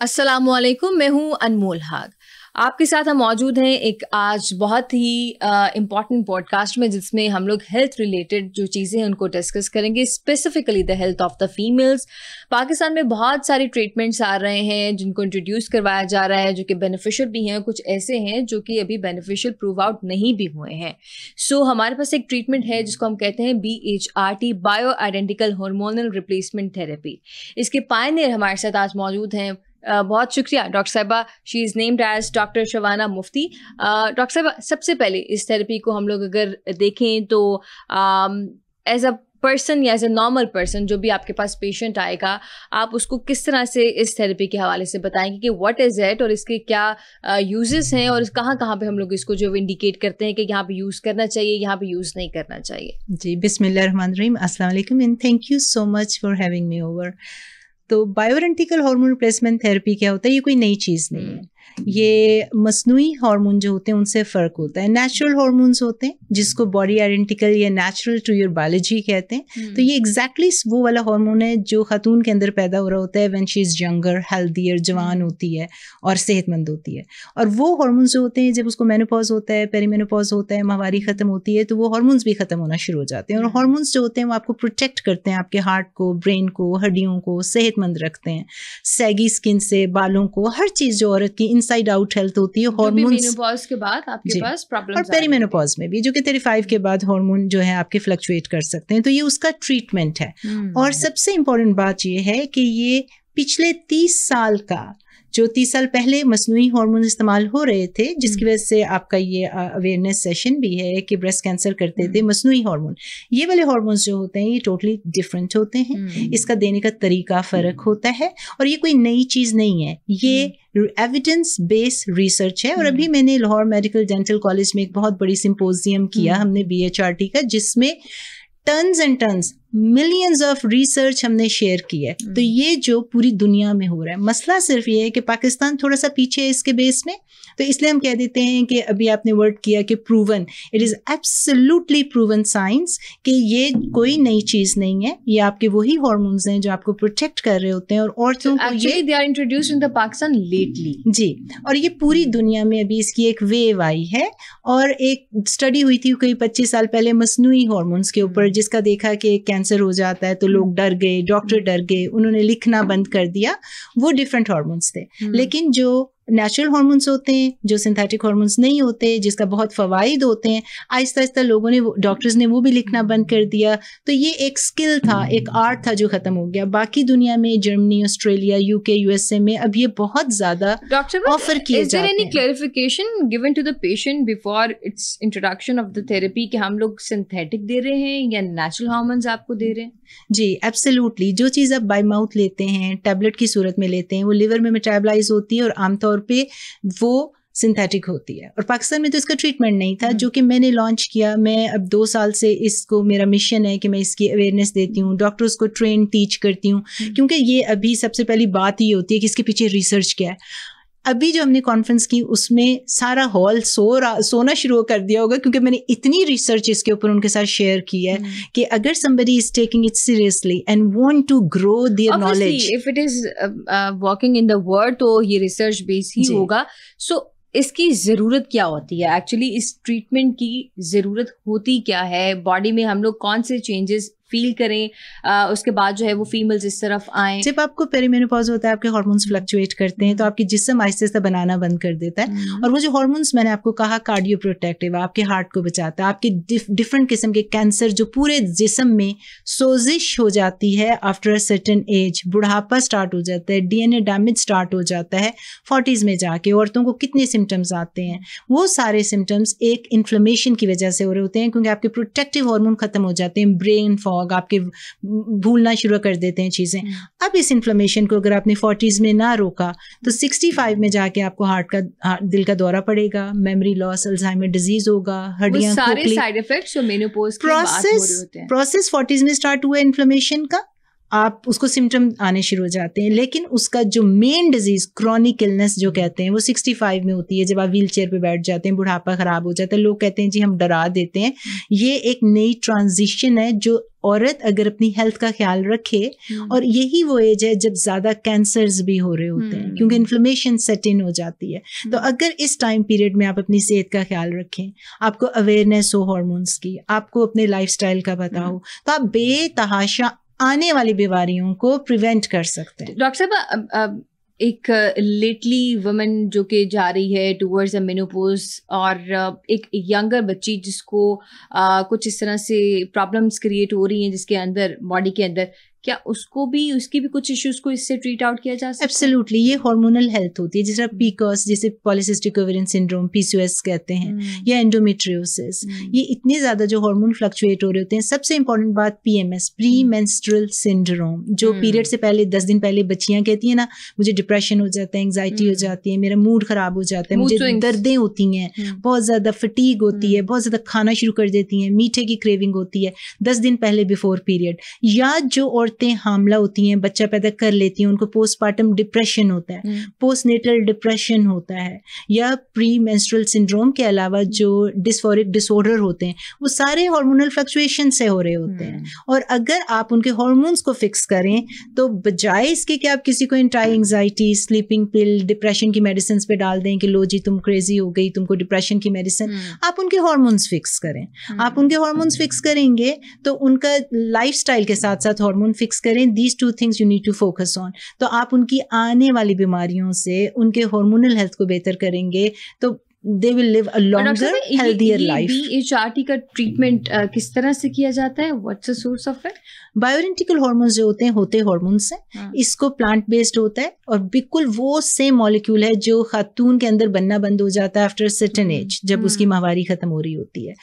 अस्सलामुअलैकुम, मैं हूँ अनमोल हाग। आपके साथ हम मौजूद हैं एक आज बहुत ही इम्पॉर्टेंट पॉडकास्ट में, जिसमें हम लोग हेल्थ रिलेटेड जो चीज़ें हैं उनको डिस्कस करेंगे, specifically the health of the females. Pakistan में बहुत सारे ट्रीटमेंट्स आ रहे हैं जिनको इंट्रोड्यूस करवाया जा रहा है, जो कि बेनिफिशियल भी हैं, कुछ ऐसे हैं जो कि अभी बेनिफिशियल प्रूव आउट नहीं भी हुए हैं। सो हमारे पास एक ट्रीटमेंट है जिसको हम कहते हैं BHRT, bio identical hormonal replacement therapy. इसके पायनियर हमारे साथ आज मौजूद हैं। बहुत शुक्रिया डॉक्टर साहिबा। She is named as doctor Shabana Mufti. Doctor साहिबा, सबसे पहले इस थेरेपी को हम लोग अगर देखें तो एज अ पर्सन या एज अ नॉर्मल पर्सन जो भी आपके पास पेशेंट आएगा, आप उसको किस तरह से इस थेरेपी के हवाले से बताएंगे कि व्हाट इज़ इट और इसके क्या यूजेस हैं और कहाँ कहाँ पे हम लोग इसको जो इंडिकेट करते हैं कि यहाँ पे यूज़ करना चाहिए, यहाँ पे यूज़ नहीं करना चाहिए। जी, बिस्मिल्लाहिर्रहमानिर्रहीम, अस्सलाम वालेकुम and thank you so much for having me over. तो बायोआइडेंटिकल हार्मोन रिप्लेसमेंट थेरेपी क्या होता है? ये कोई नई चीज़ नहीं है। ये मसनूई हार्मोन जो होते हैं उनसे फ़र्क होता है। नेचुरल हार्मोन्स होते हैं जिसको बॉडी आइडेंटिकल या नेचुरल टू योर बायोलॉजी कहते हैं। तो ये एग्जैक्टली वो वाला हार्मोन है जो खातून के अंदर पैदा हो रहा होता है when she is younger, healthier, जवान होती है और सेहतमंद होती है। और वो हार्मोन्स जो होते हैं जब उसको मेनोपॉज होता है, पेरीमेनोपॉज होता है, माहवारी ख़त्म होती है, तो वो हार्मोन्स भी ख़त्म होना शुरू हो जाते हैं। और हार्मोन्स जो होते हैं वो आपको प्रोटेक्ट करते हैं, आपके हार्ट को, ब्रेन को, हड्डियों को सेहतमंद रखते हैं, सैगी स्किन से, बालों को, हर चीज़ जो औरत की इनसाइड आउट हेल्थ होती है हार्मोन्स मेनोपॉज के बाद आपके पास प्रॉब्लम्स, और पेरीमेनोपॉज में भी जो कि 35 के बाद हार्मोन जो है आपके फ्लक्चुएट कर सकते हैं। तो ये उसका ट्रीटमेंट है। और सबसे इम्पोर्टेंट बात ये है कि ये पिछले 30 साल का, जो 30 साल पहले मसनूई हार्मोन इस्तेमाल हो रहे थे, जिसकी वजह से आपका ये अवेयरनेस सेशन भी है कि ब्रेस्ट कैंसर करते थे मसनूई हार्मोन। ये वाले हार्मोन्स जो होते हैं ये टोटली डिफरेंट होते हैं। इसका देने का तरीका फ़र्क होता है और ये कोई नई चीज़ नहीं है, ये एविडेंस बेस्ड रिसर्च है। और अभी मैंने लाहौर मेडिकल डेंटल कॉलेज में एक बहुत बड़ी सिंपोजियम किया हमने BHRT का, जिसमें tons and tons, millions of research हमने शेयर की है। तो ये जो पूरी दुनिया में हो रहा है, मसला सिर्फ ये है कि पाकिस्तान थोड़ा सा पीछे है इसके बेस में। तो इसलिए हम कह देते हैं कि अभी आपने वर्ड किया कि proven, it is absolutely proven science कि ये कोई नई चीज़ नहीं है। ये आपके वही हार्मोन्स हैं जो आपको प्रोटेक्ट कर रहे होते हैं। और औरतों को ये they are introduced in the Pakistan lately. जी, और ये पूरी दुनिया में अभी इसकी एक वेव आई है। और एक स्टडी हुई थी कोई 25 साल पहले मसनूई हार्मोन्स के ऊपर, जिसका देखा कि कैंसर हो जाता है तो लोग डर गए, डॉक्टर डर गए, उन्होंने लिखना बंद कर दिया। वो डिफरेंट हार्मोन्स थे। लेकिन जो नेचुरल हार्मोन्स होते हैं, जो सिंथेटिक हार्मोन्स नहीं होते, जिसका बहुत फ़वाइद होते हैं, आहिस्ता आहिस्ता लोगों ने, डॉक्टर्स ने वो भी लिखना बंद कर दिया। तो ये एक स्किल था, एक आर्ट था जो ख़त्म हो गया। बाकी दुनिया में, जर्मनी, ऑस्ट्रेलिया, UK, USA में अब ये बहुत ज़्यादा ऑफर किए जाते हैं। Is there any clarification given to the patient before its introduction of the therapy कि हम लोग सिंथेटिक दे रहे हैं या नेचुरल हार्मोन्स आपको दे रहे हैं? जी, एब्सोल्युटली। जो चीज़ आप बाय माउथ लेते हैं, टैबलेट की सूरत में लेते हैं, वो लिवर में मेटाबलाइज होती है और आमतौर पे वो सिंथेटिक होती है। और पाकिस्तान में तो इसका ट्रीटमेंट नहीं था, जो कि मैंने लॉन्च किया। मैं अब 2 साल से इसको, मेरा मिशन है कि मैं इसकी अवेयरनेस देती हूँ, डॉक्टर्स को ट्रेन टीच करती हूँ, क्योंकि ये अभी सबसे पहली बात ये होती है कि इसके पीछे रिसर्च क्या है। अभी जो हमने कॉन्फ्रेंस की उसमें सारा हॉल सोना शुरू कर दिया होगा, क्योंकि मैंने इतनी रिसर्च इसके ऊपर उनके साथ शेयर की है कि अगर somebody is taking it seriously and want to grow their knowledge, if it is working in the word, तो ये रिसर्च बेस ही होगा। So इसकी ज़रूरत क्या होती है एक्चुअली? इस ट्रीटमेंट की ज़रूरत होती क्या है? बॉडी में हम लोग कौन से चेंजेस फील करें, उसके बाद जो है वो फीमेल्स इस तरफ आएँ? जब आपको पेरीमेनोपॉज होता है, आपके हार्मोन्स फ्लक्चुएट करते हैं, तो आपकी जिस्म आहिस्ते आहिस्ते बनाना बंद कर देता है। और वो जो हार्मोन्स मैंने आपको कहा कार्डियो प्रोटेक्टिव, आपके हार्ट को बचाता है, आपके डिफरेंट किस्म के कैंसर जो पूरे जिस्म में सोजिश हो जाती है आफ्टर अ सर्टेन एज, बुढ़ापा स्टार्ट हो जाता है, DNA डैमेज स्टार्ट हो जाता है 40s में जाके। औरतों को कितने सिम्टम्स आते हैं? वो सारे सिम्टम्स एक इन्फ्लेमेशन की वजह से हो रहे होते हैं, क्योंकि आपके प्रोटेक्टिव हार्मोन खत्म हो जाते हैं, ब्रेन फॉग, आपके भूलना शुरू कर देते हैं चीज़ें। अब इस इन्फ्लेमेशन को अगर आपने 40s में ना रोका तो 65 में जाके आपको दिल का दौरा पड़ेगा, मेमोरी लॉस, अल्जाइमर डिजीज होगा, हड्डियां, सारे साइड इफेक्ट्स जो मेनोपॉज की बात हो रहे होते हैं। प्रोसेस 40s में स्टार्ट हुआ इन्फ्लेमेशन का, आप उसको सिम्टम आने शुरू हो जाते हैं, लेकिन उसका जो मेन डिजीज क्रॉनिक इलनेस जो कहते हैं वो 65 में होती है, जब आप व्हील चेयर पे बैठ जाते हैं, बुढ़ापा खराब हो जाता है, लोग कहते हैं जी हम डरा देते हैं। ये एक नई ट्रांजिशन है जो औरत अगर अपनी हेल्थ का ख्याल रखे, और यही वो एज है जब ज्यादा कैंसर्स भी हो रहे होते हैं क्योंकि इन्फ्लेमेशन सेट इन हो जाती है। तो अगर इस टाइम पीरियड में आप अपनी सेहत का ख्याल रखें, आपको अवेयरनेस हो हार्मोन्स की, आपको अपने लाइफस्टाइल का पता हो, तो आप बेतहाशा आने वाली बीमारियों को प्रिवेंट कर सकते हैं। डॉक्टर साहब, एक लेटली वुमन जो कि जा रही है टूवर्ड्स अ मेनोपॉज, और एक यंगर बच्ची जिसको कुछ इस तरह से प्रॉब्लम्स क्रिएट हो रही हैं जिसके अंदर, बॉडी के अंदर, क्या उसकी भी कुछ इश्यूज को इससे ट्रीट आउट किया जा सकता है? एब्सोल्युटली, ये हार्मोनल हेल्थ होती है, जैसे पीकॉस, जैसे पॉलिसिस्टिक ओवेरियन सिंड्रोम PCOS कहते हैं, या एंडोमेट्रियोसिस, ये इतने ज्यादा जो हार्मोन फ्लक्चुएट हो रहे होते हैं। सबसे इंपॉर्टेंट बात PMS, प्री मेंस्ट्रुअल सिंड्रोम, जो पीरियड से पहले 10 दिन पहले बच्चियां कहती हैं ना, मुझे डिप्रेशन हो जाता है, एंग्जाइटी हो जाती है, मेरा मूड खराब हो जाता है, मुझे दर्दें होती हैं, बहुत ज्यादा फटीग होती है, बहुत ज्यादा खाना शुरू कर देती हैं, मीठे की क्रेविंग होती है 10 दिन पहले बिफोर पीरियड। या जो औरतें हामला होती हैं, बच्चा पैदा कर लेती हैं, उनको पोस्टपार्टम डिप्रेशन होता है, पोस्टनेटल डिप्रेशन होता है, या प्री मेंस्ट्रुअल सिंड्रोम के अलावा जो डिस्फोरिक डिसऑर्डर होते हैं, वो सारे हार्मोनल फ्लक्चुएशन से हो रहे होते हैं। और अगर आप उनके हार्मोन्स को फिक्स करें तो बजाय इसके कि आप किसी को एंटी एंग्जाइटी, स्लीपिंग पिल, डिप्रेशन की मेडिसिन पे डाल दें कि लो जी तुम क्रेजी हो गई, तुमको डिप्रेशन की मेडिसिन, आप उनके हार्मोन्स फिक्स करें। आप उनके हार्मोन्स फिक्स करेंगे तो उनका लाइफस्टाइल के साथ साथ हार्मोन फिक्स करें। These two things you need to focus on. तो आप उनकी आने वाली बीमारियों से उनके हार्मोनल हेल्थ को बेहतर करेंगे तो they will live a longer, healthier life. BHRT का ट्रीटमेंट किस तरह से किया जाता है? What's the source of it? Bioidentical hormones जो होते हार्मोन्स हैं, इसको प्लांट बेस्ड होता है और बिल्कुल वो सेम मॉलिक्यूल है जो खातून के अंदर बनना बंद हो जाता है आफ्टर सर्टेन एज, जब उसकी माहवारी खत्म हो रही होती है।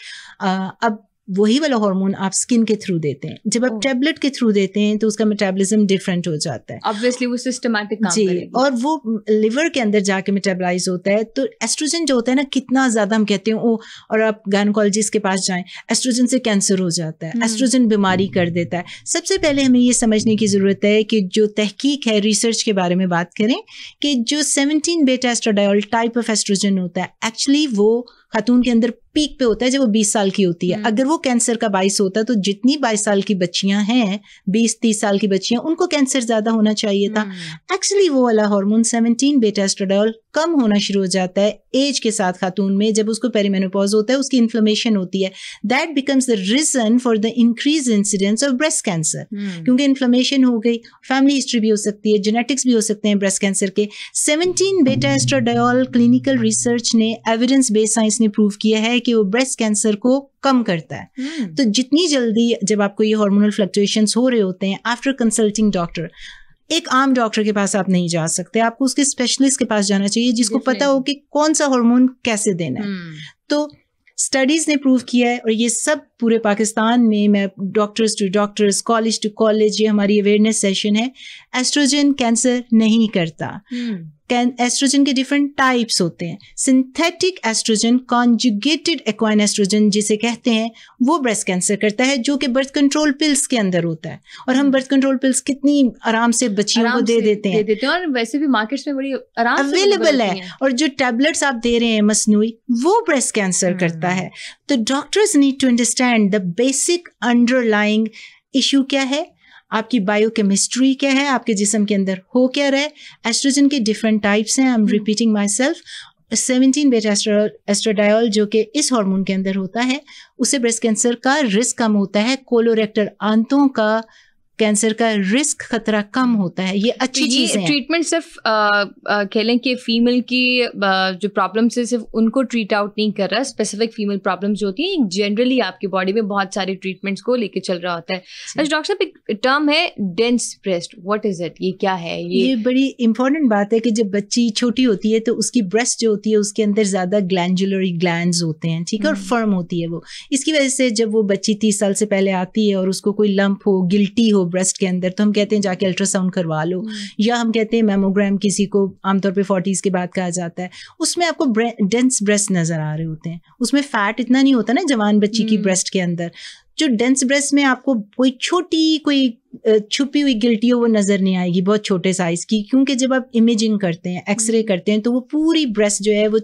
अब वही वाला हार्मोन आप स्किन के थ्रू देते हैं। जब आप टैबलेट के थ्रू देते हैं तो उसका मेटाबॉलिज्म डिफरेंट हो जाता है, ऑब्वियसली वो सिस्टमैटिक काम करेगी, और वो लिवर के अंदर जाके मेटाबलाइज होता है। तो एस्ट्रोजन जो होता है ना, कितना ज्यादा हम कहते हैं ओ, और आप गायनेकोलॉजिस्ट के पास जाएं, एस्ट्रोजन से कैंसर हो जाता है, एस्ट्रोजन बीमारी कर देता है। सबसे पहले हमें ये समझने की जरूरत है कि जो तहकीक है, रिसर्च के बारे में बात करें कि जो 17 beta estradiol type of oestrogen होता है, एक्चुअली वो खातून के अंदर पीक पे होता है जब वो 20 साल की होती है। अगर वो कैंसर का बाइस होता है तो जितनी 22 साल की बच्चियां हैं, 20-30 साल की बच्चियां, उनको कैंसर ज्यादा होना चाहिए था। एक्चुअली वो वाला हार्मोन 17 बीटा एस्ट्राडायोल कम होना शुरू हो जाता है एज के साथ खातून में, जब उसको पेरीमेनोपॉज होता है, उसकी इन्फ्लेमेशन होती है। That becomes the reason for the increase incidence of breast cancer, क्योंकि इन्फ्लेमेशन हो गई। फैमिली हिस्ट्री भी हो सकती है, जेनेटिक्स भी हो सकते हैं ब्रेस्ट कैंसर के। 17 बीटा एस्ट्राडायोल क्लिनिकल रिसर्च ने, एविडेंस बेस्ड साइंस ने प्रूव किया है कि वो ब्रेस्ट कैंसर को कम करता है। तो जितनी जल्दी जब आपको ये हार्मोनल फ्लक्चुएशंस हो रहे होते हैं, आफ्टर कंसल्टिंग डॉक्टर, एक आम डॉक्टर के पास आप नहीं जा सकते, आपको उसके स्पेशलिस्ट के पास जाना चाहिए जिसको पता हो कि कौन सा हार्मोन कैसे देना है। तो स्टडीज ने प्रूव किया है, और ये सब पूरे पाकिस्तान में, मैं doctors to doctors, college to college, ये हमारी अवेयरनेस सेशन है। एस्ट्रोजन कैंसर नहीं करता। एस्ट्रोजन के डिफरेंट टाइप्स होते हैं। Synthetic estrogen, conjugated equine estrogen जिसे कहते हैं, वो ब्रेस्ट कैंसर करता है, जो कि बर्थ कंट्रोल पिल्स के अंदर होता है। और हम बर्थ कंट्रोल पिल्स कितनी आराम से बच्चियों को दे देते हैं, और वैसे भी मार्केट्स में बड़ी आराम से अवेलेबल है। और जो टैबलेट्स आप दे रहे हैं मसनूई, वो ब्रेस्ट कैंसर करता है। तो doctors need to understand the basic underlying issue क्या है, आपकी बायोकेमिस्ट्री क्या है, आपके जिस्म के अंदर हो क्या रहा है। एस्ट्रोजन के डिफरेंट टाइप्स हैं, I am repeating my self. 17 beta estradiol जो कि इस हार्मोन के अंदर होता है, उससे ब्रेस्ट कैंसर का रिस्क कम होता है, कोलोरेक्टल आंतों का कैंसर का रिस्क खतरा कम होता है। ये अच्छी चीज है। ट्रीटमेंट सिर्फ कह लें कि फीमेल की जो प्रॉब्लम्स है सिर्फ उनको ट्रीट आउट नहीं कर रहा, स्पेसिफिक फीमेल प्रॉब्लम्स जो होती हैं जनरली आपकी बॉडी में बहुत सारे ट्रीटमेंट्स को लेके चल रहा होता है। अच्छा डॉक्टर साहब, एक टर्म है dense breast, what is it? ये क्या है? ये बड़ी इंपॉर्टेंट बात है कि जब बच्ची छोटी होती है तो उसकी ब्रेस्ट जो होती है उसके अंदर ज्यादा ग्लैंडुलरी ग्लैंड्स होते हैं, ठीक है, और फर्म होती है वो। इसकी वजह से जब वो बच्ची 30 साल से पहले आती है और उसको कोई लंप हो, गिल्टी हो ब्रेस्ट के अंदर, तो हम कहते हैं जाके अल्ट्रासाउंड करवा लो, या हम कहते हैं मैमोग्राम, किसी को आमतौर पे 40s के बाद कहा जाता है। उसमें आपको डेंस ब्रेस्ट नजर आ रहे होते हैं, उसमें फैट इतना नहीं होता ना जवान बच्ची की ब्रेस्ट के अंदर। जो डेंस ब्रेस्ट में आपको कोई छोटी कोई छुपी हुई गिल्टी हो वो नजर नहीं आएगी, बहुत छोटे साइज की, क्योंकि जब आप इमेजिंग करते हैं, एक्सरे करते हैं, तो वो पूरी ब्रेस्ट जो है वो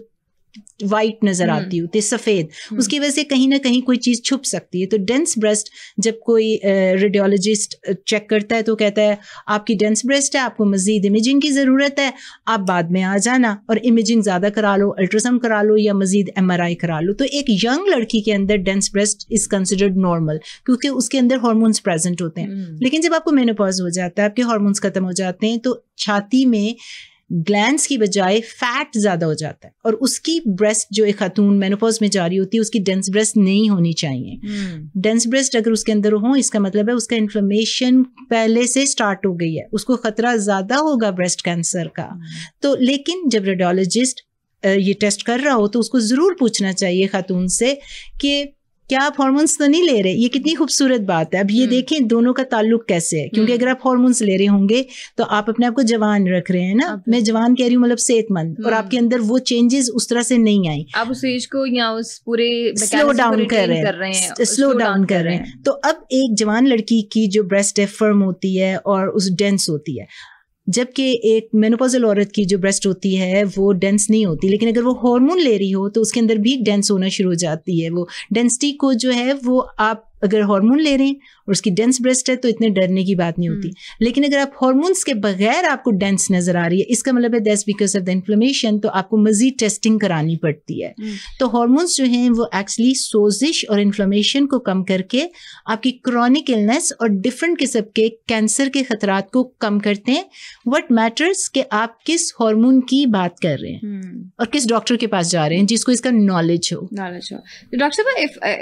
वाइट नजर आती होती है, सफेद, उसकी वजह से कहीं ना कहीं कोई चीज छुप सकती है। तो डेंस ब्रेस्ट जब कोई रेडियोलॉजिस्ट चेक करता है तो कहता है आपकी डेंस ब्रेस्ट है, आपको मजीद इमेजिंग की जरूरत है, आप बाद में आ जाना और इमेजिंग ज्यादा करा लो, अल्ट्रासाउंड करा लो या मजीद MRI करा लो। तो एक यंग लड़की के अंदर dense breast is considered normal, क्योंकि उसके अंदर हार्मोन्स प्रेजेंट होते हैं। लेकिन जब आपको मेनोपॉज हो जाता है, आपके हार्मोन्स खत्म हो जाते हैं, तो छाती में ग्लैंड्स की बजाय फैट ज्यादा हो जाता है, और उसकी ब्रेस्ट जो एक खातून मेनोपॉज में जा रही होती है उसकी डेंस ब्रेस्ट नहीं होनी चाहिए। डेंस ब्रेस्ट अगर उसके अंदर हो, इसका मतलब है उसका इन्फ्लेमेशन पहले से स्टार्ट हो गई है, उसको खतरा ज्यादा होगा ब्रेस्ट कैंसर का। तो लेकिन जब रेडियोलॉजिस्ट ये टेस्ट कर रहा हो तो उसको जरूर पूछना चाहिए खातून से कि क्या आप हार्मोन्स तो नहीं ले रहे। ये कितनी खूबसूरत बात है। अब ये देखें दोनों का ताल्लुक कैसे है, क्योंकि अगर आप हार्मोन्स ले रहे होंगे तो आप अपने आप को जवान रख रहे हैं ना, मैं जवान कह रही हूँ मतलब सेहतमंद, और आपके अंदर वो चेंजेस उस तरह से नहीं आई, आप उस एज को या उस पूरे स्लो डाउन कर रहे हैं, स्लो डाउन कर रहे हैं। तो अब एक जवान लड़की की जो ब्रेस्ट है फर्म होती है और उस डेंस होती है, जबकि एक मेनोपॉजल औरत की जो ब्रेस्ट होती है वो डेंस नहीं होती। लेकिन अगर वो हार्मोन ले रही हो तो उसके अंदर भी डेंस होना शुरू हो जाती है। वो डेंसिटी को जो है वो आप अगर हार्मोन ले रहे हैं और उसकी डेंस ब्रेस्ट है तो इतने डरने की बात नहीं होती। लेकिन अगर आप हार्मोन्स के बगैर आपको डेंस नजर आ रही है, इसका मतलब है that's because of the inflammation, तो आपको मजीद टेस्टिंग करानी पड़ती है। तो हार्मोन्स जो हैं वो एक्चुअली सोजिश और इन्फ्लेमेशन को कम करके आपकी क्रॉनिक इलनेस और डिफरेंट किस्म के कैंसर के खतरात को कम करते हैं। व्हाट मैटर्स कि आप किस हार्मोन की बात कर रहे हैं और किस डॉक्टर के पास जा रहे हैं जिसको इसका नॉलेज हो। तो डॉक्टर साहब,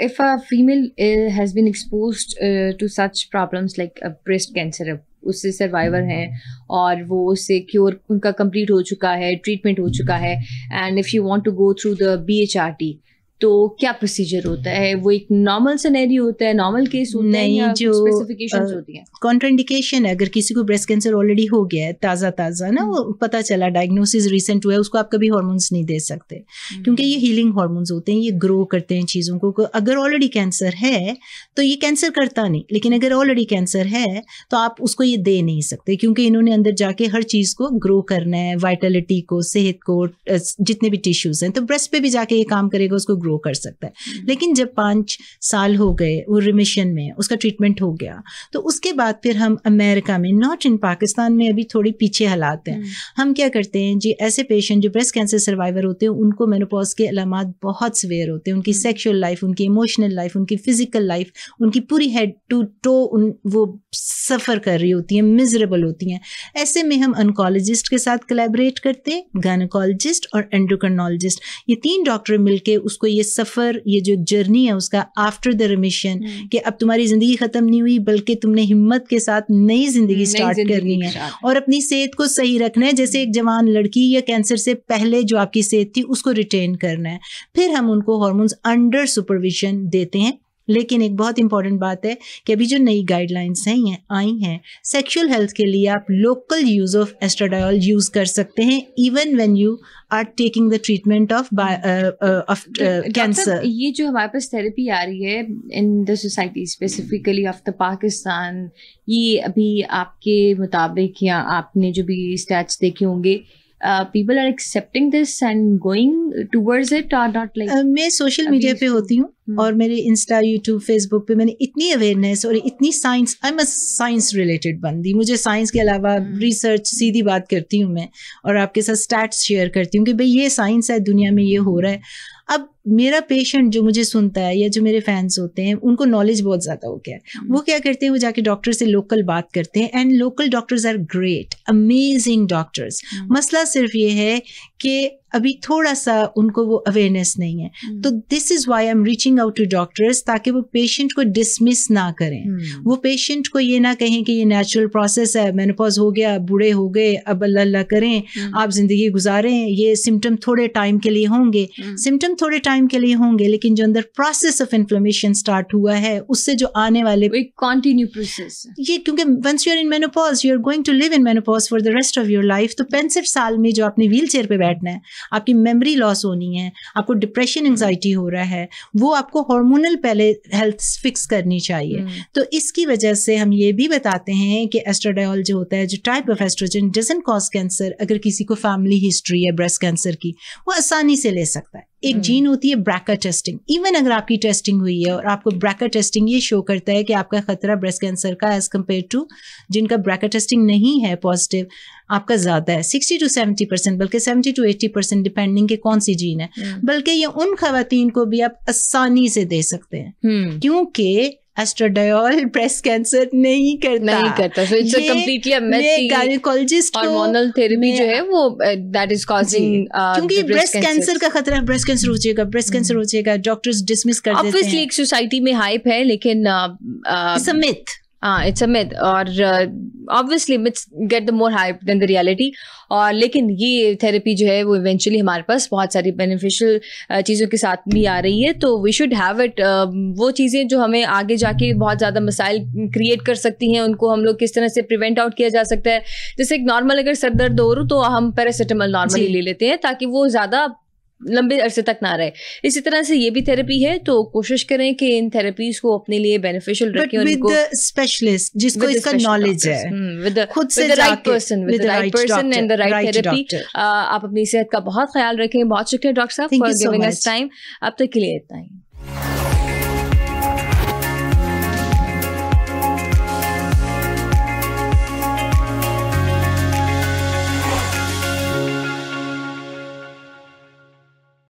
if a female has been exposed to such problems like breast cancer, उससे सर्वाइवर हैं और वो उससे क्योर उनका कंप्लीट हो चुका है, ट्रीटमेंट हो चुका है, and if you want to go through the BHRT, तो क्या प्रोसीजर होता है? वो एक नॉर्मल सिनेरियो होता है, नॉर्मल केस होता है, या जो स्पेसिफिकेशंस होती हैं? कॉन्ट्राइंडिकेशन है, अगर किसी को ब्रेस्ट कैंसर ऑलरेडी हो गया है, ताज़ा ना वो पता चला, डायग्नोसिस रिसेंट हुआ है, उसको आप कभी हार्मोन्स नहीं दे सकते, क्योंकि ये हीलिंग हार्मोन्स होते हैं, ये ग्रो करते हैं चीज़ों को। अगर ऑलरेडी कैंसर है तो ये कैंसर करता नहीं, लेकिन अगर ऑलरेडी कैंसर है तो आप उसको ये दे नहीं सकते, क्योंकि इन्होंने अंदर जाके हर चीज़ को ग्रो करना है, वाइटलिटी को, सेहत को, जितने भी टिश्यूज़ हैं, तो ब्रेस्ट पे भी जाके ये काम करेगा, उसको ग्रो कर सकता है। लेकिन जब 5 साल हो गए, वो रिमिशन में, उसका ट्रीटमेंट हो गया, तो उसके बाद फिर हम अमेरिका में, नॉट इन पाकिस्तान में अभी थोड़ी पीछे हालात हैं, हम क्या करते हैं जी, ऐसे पेशेंट जो ब्रेस्ट कैंसर सर्वाइवर होते हैं उनको मेनोपॉज के अलामात बहुत सीवियर होते हैं, उनकी सेक्सुअल लाइफ, उनकी इमोशनल लाइफ, उनकी फिजिकल लाइफ, उनकी पूरी हेड टू टो वो सफ़र कर रही होती हैं, मिजरेबल होती हैं। ऐसे में हम ऑन्कोलॉजिस्ट के साथ कोलैबोरेट करते हैं, गायनेकोलॉजिस्ट और एंडोक्रिनोलॉजिस्ट, ये 3 डॉक्टर मिलके उसको ये सफ़र, ये जो जर्नी है उसका आफ्टर द रिमिशन, कि अब तुम्हारी ज़िंदगी ख़त्म नहीं हुई बल्कि तुमने हिम्मत के साथ नई ज़िंदगी स्टार्ट करनी है और अपनी सेहत को सही रखना है, जैसे एक जवान लड़की या कैंसर से पहले जो आपकी सेहत थी उसको रिटेन करना है। फिर हम उनको हार्मोन्स अंडर सुपरविजन देते हैं। लेकिन एक बहुत इंपॉर्टेंट बात है कि अभी जो नई गाइडलाइंस हैं ये आई हैं, सेक्सुअल हेल्थ के लिए आप local use of estradiol use कर सकते हैं even when you are taking the treatment of cancer. ये जो हमारे पास थेरेपी आ रही है in the society specifically of the Pakistan, ये अभी आपके मुताबिक या आपने जो भी स्टैट्स देखे होंगे, people are accepting this and going towards it or not? Like मैं सोशल मीडिया पे होती हूँ और मेरे इंस्टा, यूट्यूब, फेसबुक पे मैंने इतनी अवेयरनेस और इतनी science, I am a science related बंदी, मुझे साइंस के अलावा रिसर्च, सीधी बात करती हूँ मैं और आपके साथ स्टैट्स शेयर करती हूँ कि भाई ये साइंस है, दुनिया में ये हो रहा है। अब मेरा पेशेंट जो मुझे सुनता है या जो मेरे फैंस होते हैं उनको नॉलेज बहुत ज़्यादा हो गया है, वो क्या करते हैं, वो जाके डॉक्टर से लोकल बात करते हैं and local doctors are great, amazing doctors. मसला सिर्फ ये है कि अभी थोड़ा सा उनको वो अवेयरनेस नहीं है, तो this is why I am reaching out to doctors, ताकि वो पेशेंट को डिसमिस ना करें, वो पेशेंट को ये ना कहें कि ये नेचुरल प्रोसेस है, मेनोपॉज हो गया, बूढ़े हो गए, अब अल्लाह अल्लाह करें, आप जिंदगी गुजारें, ये सिम्टम थोड़े टाइम के लिए होंगे, सिम्टम थोड़े टाइम के लिए होंगे, लेकिन जो अंदर प्रोसेस ऑफ इन्फ्लेमेशन स्टार्ट हुआ है उससे जो आने वाले एक कंटिन्यू प्रोसेस ये, क्योंकि once you are in menopause you are going to live in menopause for the rest of your life. तो 65 साल में जो आपने व्हील चेयर पे बैठना है, आपकी मेमोरी लॉस होनी है, आपको डिप्रेशन एंजाइटी हो रहा है, वो आपको हार्मोनल पहले हेल्थ फिक्स करनी चाहिए। तो इसकी वजह से हम ये भी बताते हैं कि एस्ट्राडायोल जो होता है, जो type of oestrogen doesn't cause cancer, अगर किसी को फैमिली हिस्ट्री है ब्रेस्ट कैंसर की, वो आसानी से ले सकता है। एक जीन होती है ब्रैका टेस्टिंग, इवन अगर आपकी टेस्टिंग हुई है और आपको ब्रैका टेस्टिंग ये शो करता है कि आपका खतरा ब्रेस्ट कैंसर का एज कम्पेयर टू जिनका ब्रैका टेस्टिंग नहीं है पॉजिटिव, आपका ज्यादा है 60 to 70%, बल्कि 70 to 80% डिपेंडिंग के कौन सी जीन है। बल्कि ये उन खवातीन को भी आप आसानी से दे सकते हैं क्योंकि एस्ट्राडायोल ब्रेस्ट कैंसर नहीं करता। So it's completely a myth. Gynaecologist hormonal therapy जो है वो दैट इज कॉजिंग, क्योंकि ब्रेस्ट कैंसर का खतरा है, ब्रेस्ट कैंसर हो जाएगा, डॉक्टर्स डिसमिस कर देते हैं। ऑब्वियसली एक सोसाइटी में हाइप है, लेकिन it's a myth. It's a myth, और obviously myths get the more hype than the reality. और लेकिन ये थेरेपी जो है वो इवेंचुअली हमारे पास बहुत सारी बेनिफिशियल चीज़ों के साथ भी आ रही है, तो वी शुड हैव इट। वो चीज़ें जो हमें आगे जाके बहुत ज़्यादा मसाइल क्रिएट कर सकती हैं, उनको हम लोग किस तरह से प्रिवेंट आउट किया जा सकता है। जैसे एक नॉर्मल अगर सर दर्द हो रहा तो हम पैरासिटामोल नॉर्मली ले लेते हैं ताकि वो ज़्यादा लंबे अरसे तक ना रहे। इसी तरह से ये भी थेरेपी है, तो कोशिश करें कि इन थेरेपीज को अपने लिए बेनिफिशियल रखें, उनको स्पेशलिस्ट जिसको इसका नॉलेज है, खुद से right person with the right person and the right therapy. आप अपनी सेहत का बहुत ख्याल रखें। बहुत शुक्रिया डॉक्टर साहब फॉर गिविंग अस टाइम। अब तक के लिए इतना ही।